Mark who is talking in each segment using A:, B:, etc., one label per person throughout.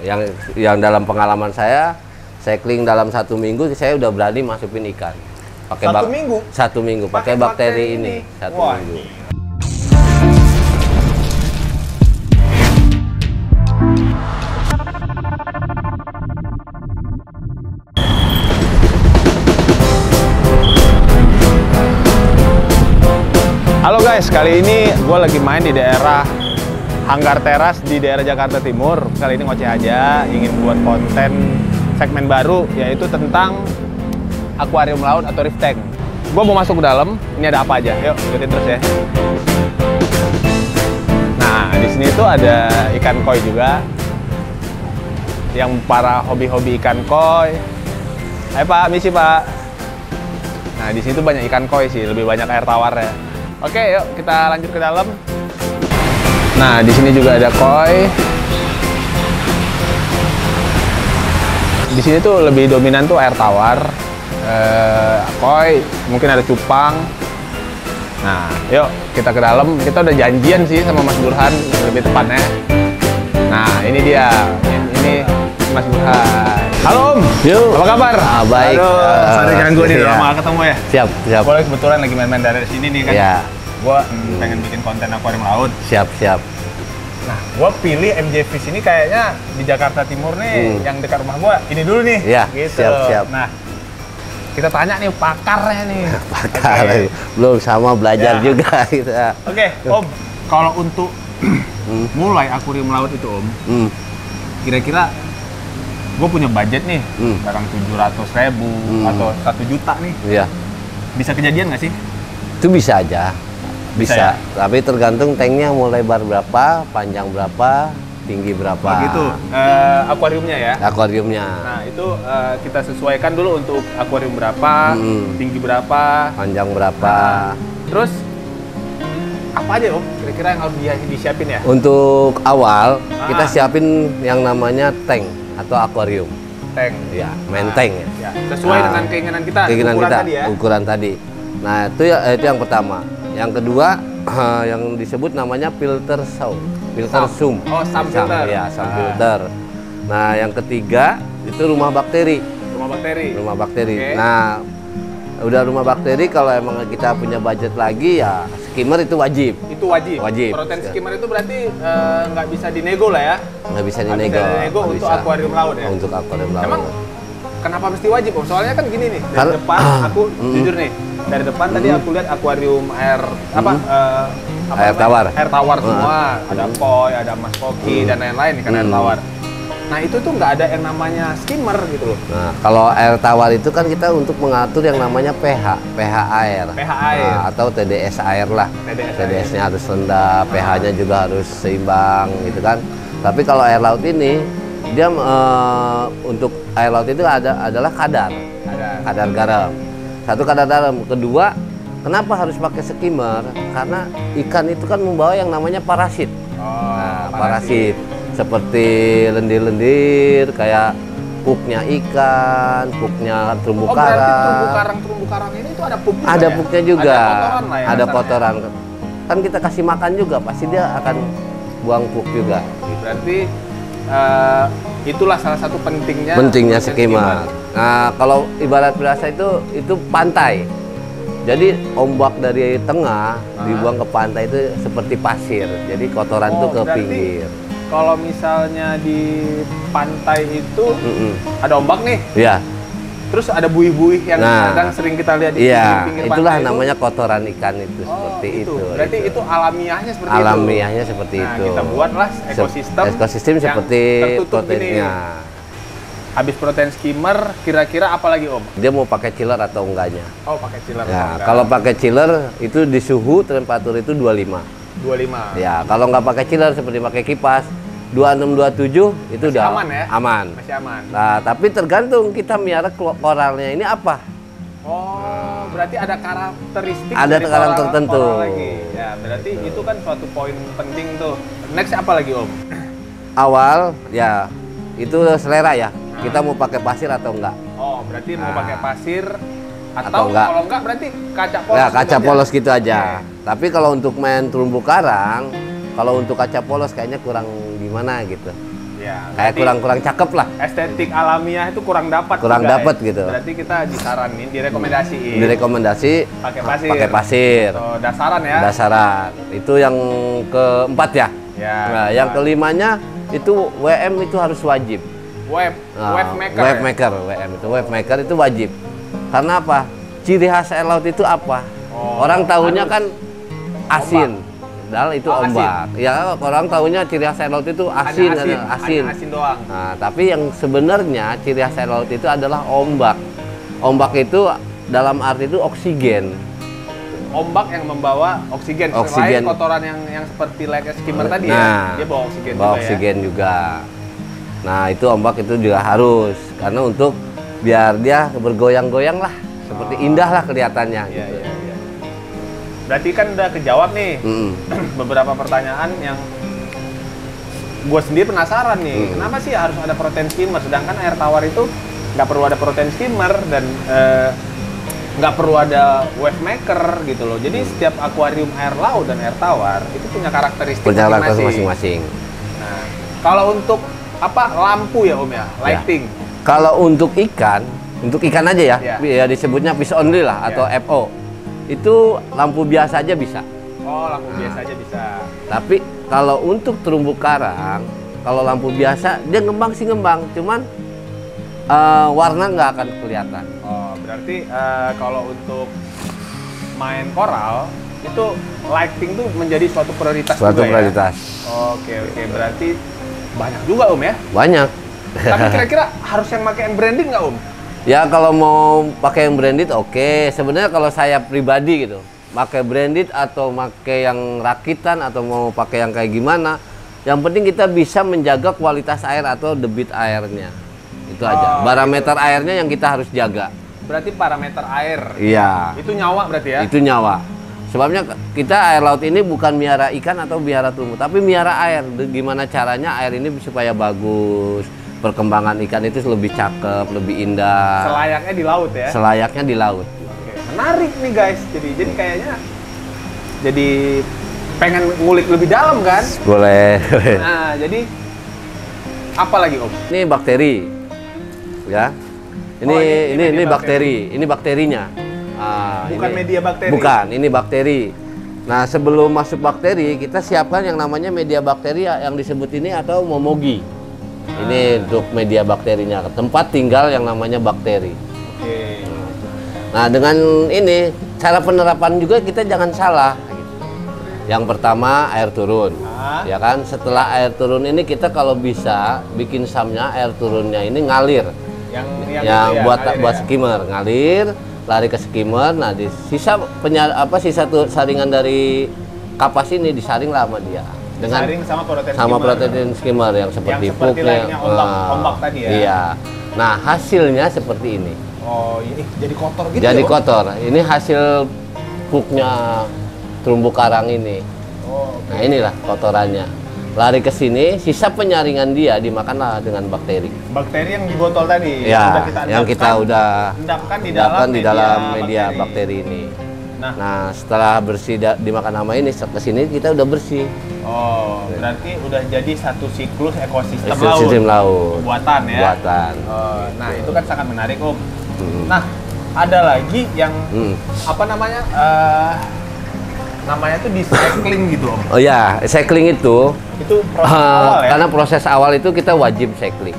A: yang dalam pengalaman saya cycling dalam 1 minggu saya udah berani masukin ikan. Pakai
B: 1 minggu?
A: 1 minggu pakai bakteri ini. 1 minggu.
B: Halo guys, kali ini gue lagi main di daerah Hanggar Teras di daerah Jakarta Timur. Kali ini ngoceh aja, ingin buat konten segmen baru yaitu tentang akuarium laut atau reef tank. Gue mau masuk ke dalam, ini ada apa aja? Yuk, ikutin terus ya. Nah, di sini tuh ada ikan koi juga. Yang para hobi-hobi ikan koi. Ayo Pak, misi Pak. Nah, di sini tuh banyak ikan koi sih, lebih banyak air tawar ya. Oke, yuk kita lanjut ke dalam. Nah, di sini juga ada koi. Di sini tuh lebih dominan tuh air tawar, koi, mungkin ada cupang. Nah, yuk kita ke dalam. Kita udah janjian sih sama Mas Burhan lebih tepatnya. Nah, ini dia, ini Mas Burhan. Halo Om,
A: Yuk.
B: apa kabar?
A: Baik.
B: Sorry ganggu nih,
A: Iya.
B: lama ketemu ya.
A: Siap.
B: Boleh kebetulan lagi main-main dari sini nih kan.
A: Ya,
B: Gue pengen bikin konten akuarium laut.
A: siap.
B: Nah, gue pilih MJ Fish ini kayaknya di Jakarta Timur nih, yang dekat rumah gue. Ini dulu nih.
A: Iya,
B: gitu.
A: siap.
B: Nah, kita tanya nih pakarnya nih.
A: Pakar.
B: Oke.
A: Belum sama belajar
B: Ya.
A: juga gitu.
B: Oke, Om. Kalau untuk mulai akuarium laut itu, Om, kira-kira gue punya budget nih, barang 700.000 atau 1 juta nih.
A: Iya.
B: Bisa kejadian nggak sih?
A: Itu bisa aja.
B: Bisa
A: Bisa.
B: ya?
A: Tapi tergantung tanknya mau lebar berapa, panjang berapa, tinggi berapa.
B: Begitu. Akuariumnya ya.
A: Akuariumnya.
B: Nah, itu kita sesuaikan dulu untuk akuarium berapa, tinggi berapa,
A: Panjang berapa.
B: terus apa aja Om kira-kira yang harus disiapin ya?
A: Untuk awal kita siapin yang namanya tank atau akuarium.
B: Tank.
A: Ya, main tank ya.
B: Ya, sesuai dengan keinginan kita,
A: Keinginan
B: ukuran
A: kita,
B: tadi ya.
A: ukuran tadi. Nah, itu yang pertama. Yang kedua yang disebut namanya filter sum. Filter sum.
B: Oh, sum filter.
A: Ya, sum filter. Nah, yang ketiga itu rumah bakteri.
B: Rumah bakteri.
A: Rumah bakteri.
B: Oke.
A: Nah, udah rumah bakteri kalau emang kita punya budget lagi ya skimmer itu wajib.
B: Itu wajib.
A: Wajib.
B: Protein skimmer itu berarti nggak bisa dinego lah ya.
A: Nggak bisa
B: Nggak
A: dinego.
B: bisa dinego
A: Nggak
B: untuk
A: bisa.
B: akuarium laut ya.
A: Untuk akuarium laut.
B: Emang kenapa mesti wajib Om? Soalnya kan gini nih, dari
A: Karena-
B: depan aku jujur nih, dari depan tadi aku lihat akuarium air apa?
A: Air
B: namanya?
A: tawar.
B: Air tawar semua, ada koi, ada mas koki dan lain-lain kan air tawar. Nah itu tuh nggak ada yang namanya skimmer gitu loh.
A: Nah, kalau air tawar itu kan kita untuk mengatur yang namanya pH air.
B: pH air.
A: Nah, atau TDS air lah.
B: TDS
A: TDS-nya harus rendah, pH-nya juga harus seimbang gitu kan. Tapi kalau air laut ini dia untuk air laut itu adalah kadar garam. Satu kadar garam. Kedua, kenapa harus pakai skimmer? Karena ikan itu kan membawa yang namanya parasit. Nah, parasit seperti lendir-lendir kayak pupnya ikan, pupnya terumbu
B: Oh berarti
A: karang.
B: terumbu karang ini tuh ada pupnya
A: Ada
B: ya?
A: pupnya juga.
B: Ada kotoran lah ya
A: Ada
B: dasarnya.
A: kotoran. Kan kita kasih makan juga, pasti dia akan buang pup juga.
B: Berarti itulah salah satu pentingnya
A: Skimmer. Nah, kalau ibarat berasa itu pantai. Jadi ombak dari tengah dibuang ke pantai itu seperti pasir. Jadi kotoran itu ke
B: berarti
A: pinggir.
B: Kalau misalnya di pantai itu ada ombak nih,
A: Ya.
B: terus ada buih-buih yang
A: Nah,
B: kadang sering kita lihat di
A: Iya,
B: pinggir
A: itulah
B: pantai
A: namanya kotoran ikan itu
B: itu.
A: seperti itu.
B: Berarti itu alamiahnya seperti itu.
A: Alamiahnya seperti
B: Nah,
A: itu.
B: kita buatlah ekosistem
A: yang seperti
B: tertutup ini.
A: proteinnya.
B: Habis protein skimmer, kira-kira apa lagi Om?
A: Dia mau pakai chiller atau enggaknya?
B: Oh, pakai chiller.
A: Ya, kalau pakai chiller itu di suhu temperatur itu 25.
B: 25.
A: Ya, kalau nggak pakai chiller seperti pakai kipas 26 27 itu
B: Masih
A: udah
B: aman ya?
A: Aman.
B: Masih aman.
A: Nah, tapi tergantung kita miara koralnya ini apa.
B: Oh, berarti ada karakteristik
A: Ada
B: dari
A: karakter
B: koral-
A: tertentu.
B: koral lagi. Ya, berarti itu kan suatu poin penting tuh. Next apa lagi Om?
A: Awal ya itu selera ya. Kita mau pakai pasir atau enggak?
B: Oh, berarti mau
A: Nah.
B: pakai pasir
A: Atau
B: atau
A: enggak.
B: kalau enggak berarti kaca polos.
A: Ya,
B: gitu
A: kaca
B: aja?
A: polos gitu aja.
B: Oke.
A: Tapi kalau untuk main terumbu karang, kalau untuk kaca polos kayaknya kurang gimana gitu.
B: Ya,
A: Kayak kurang cakep lah.
B: Estetik alamiah itu kurang dapat.
A: Kurang
B: juga,
A: dapat
B: ya.
A: gitu.
B: Berarti kita disaranin, direkomendasiin.
A: Direkomendasi
B: pakai pasir.
A: Pakai pasir.
B: So, dasaran ya.
A: Dasaran. Itu yang keempat ya.
B: Ya.
A: Nah, yang kelimanya itu WM itu harus wajib.
B: Wave maker.
A: Wave maker, WM itu wave maker itu wajib. Karena apa? Ciri khas air laut itu apa? Orang tahunya kan asin. Padahal itu ombak. Asin. Ya, orang tahunya ciri khas air laut itu asin.
B: Hanya asin doang.
A: Nah, tapi yang sebenarnya ciri khas air laut itu adalah ombak. Ombak itu dalam arti itu oksigen.
B: Ombak yang membawa oksigen. Selain kotoran yang seperti like skimmer tadi ya, dia bawa oksigen
A: bawa
B: juga
A: oksigen juga. Nah, itu ombak itu juga harus karena untuk biar dia bergoyang-goyang lah, seperti indah lah kelihatannya.
B: Iya, iya, iya. Berarti kan udah kejawab nih beberapa pertanyaan yang gue sendiri penasaran nih. Kenapa sih harus ada protein skimmer, sedangkan air tawar itu nggak perlu ada protein skimmer dan nggak perlu ada wave maker gitu loh. Jadi setiap akuarium air laut dan air tawar itu punya karakteristik masing-masing. Nah, kalau untuk lampu ya Om ya, lighting.
A: Ya. Kalau untuk ikan aja ya, ya disebutnya fish only lah atau FO. Itu lampu biasa aja bisa.
B: Oh, lampu biasa aja bisa.
A: Tapi kalau untuk terumbu karang, kalau lampu biasa dia ngembang sih ngembang, cuman warna nggak akan kelihatan.
B: Oh, berarti kalau untuk main koral itu lighting tuh menjadi suatu prioritas.
A: Suatu prioritas.
B: Ya? Oke, berarti banyak juga Om ya?
A: Banyak.
B: Tapi kira-kira harus yang pakai yang branded nggak Om?
A: Ya kalau mau pakai yang branded oke. Sebenarnya kalau saya pribadi gitu, pakai branded atau pakai yang rakitan atau mau pakai yang kayak gimana, yang penting kita bisa menjaga kualitas air atau debit airnya. Itu aja. Parameter airnya yang kita harus jaga.
B: Berarti parameter air.
A: Iya.
B: Itu nyawa berarti ya?
A: Itu nyawa. Sebabnya kita air laut ini bukan miara ikan atau miara terumbu, tapi miara air. Gimana caranya air ini supaya bagus, perkembangan ikan itu lebih cakep, lebih indah.
B: Selayaknya di laut ya?
A: Selayaknya di laut.
B: Oke. Menarik nih guys. Jadi kayaknya jadi pengen ngulik lebih dalam kan?
A: Boleh.
B: Nah, jadi apa lagi Om?
A: Ini bakteri, ya. Ini bakteri. Ini bakterinya.
B: Bukan
A: ini,
B: media bakteri.
A: Bukan, ini bakteri. Nah, sebelum masuk bakteri, kita siapkan yang namanya media bakteri yang disebut ini atau momogi. Ini untuk media bakterinya, tempat tinggal yang namanya bakteri.
B: Oke.
A: Nah, dengan ini cara penerapan juga kita jangan salah. Yang pertama air turun, ya kan. Setelah air turun ini kita kalau bisa bikin samnya air turunnya ini ngalir. Yang buat skimmer ngalir. Lari ke skimmer, nah di sisa saringan dari kapas ini disaring lah sama dia dengan
B: disaring sama
A: protein skimmer yang seperti pupnya
B: ombak tadi ya.
A: Iya. Nah, hasilnya seperti ini.
B: Oh, ini jadi kotor gitu.
A: Jadi kotor. Ini hasil pupnya terumbu karang ini.
B: Oh,
A: okay. Nah, inilah kotorannya. Lari ke sini, sisa penyaringan dia dimakanlah dengan bakteri.
B: Bakteri yang di botol tadi.
A: Ya, yang kita udah
B: endapkan di dalam
A: media bakteri ini. Nah, setelah bersih dimakan sama ini, ke sini kita udah bersih.
B: Oh, berarti udah jadi satu siklus ekosistem
A: laut.
B: Buatan ya.
A: Buatan.
B: Oh, nah, itu kan sangat menarik Om. Nah, ada lagi yang apa namanya? Namanya tuh di cycling gitu Om.
A: Oh ya, cycling itu
B: proses awal ya?
A: Karena proses awal itu kita wajib cycling.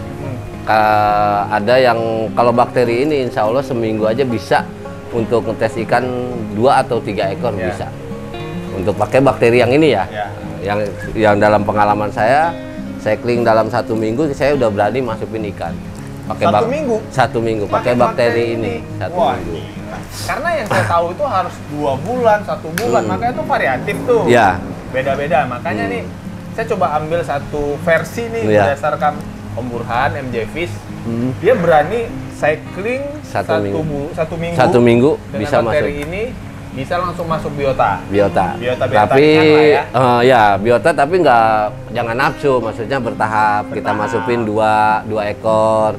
A: Ada yang kalau bakteri ini insya Allah seminggu aja bisa untuk ngetes ikan 2 atau 3 ekor bisa. Untuk pakai bakteri yang ini ya. Yang dalam pengalaman saya cycling dalam 1 minggu saya udah berani masukin ikan. Pakai 1 minggu pakai bakteri ini 1 minggu.
B: Karena yang saya tahu itu harus 2 bulan, 1 bulan, makanya itu variatif tuh.
A: Ya.
B: Beda-beda, makanya nih saya coba ambil satu versi nih berdasarkan Om Burhan, MJ Fish. Dia berani cycling 1 minggu dengan
A: bisa
B: bakteri
A: masuk.
B: ini bisa langsung masuk biota.
A: Tapi biota tapi jangan nafsu, maksudnya bertahap. Kita masukin 2 ekor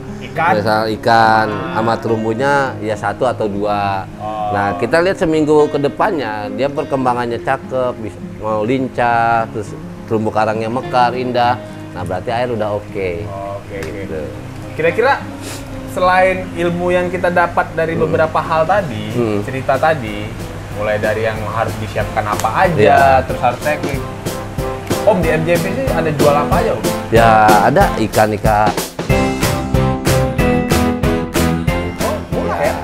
A: ikan sama terumbunya ya 1 atau 2. Nah, kita lihat seminggu ke depannya dia perkembangannya cakep, mau lincah, terus terumbu karangnya mekar, indah. Nah, berarti air udah oke.
B: Oke.
A: Gitu.
B: Kira-kira selain ilmu yang kita dapat dari beberapa hal tadi, cerita tadi, mulai dari yang harus disiapkan apa aja, terus harus teknik. Om, di MJP sih ada jual apa aja, Om?
A: Ya, ada ikan-ikan.
B: Oh, murah ya?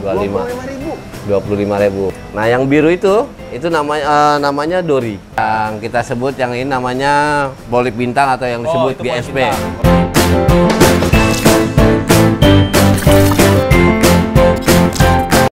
A: 25.000. Nah, yang biru itu namanya dori. Yang kita sebut yang ini namanya polip bintang atau yang disebut GSP.
B: Bintang.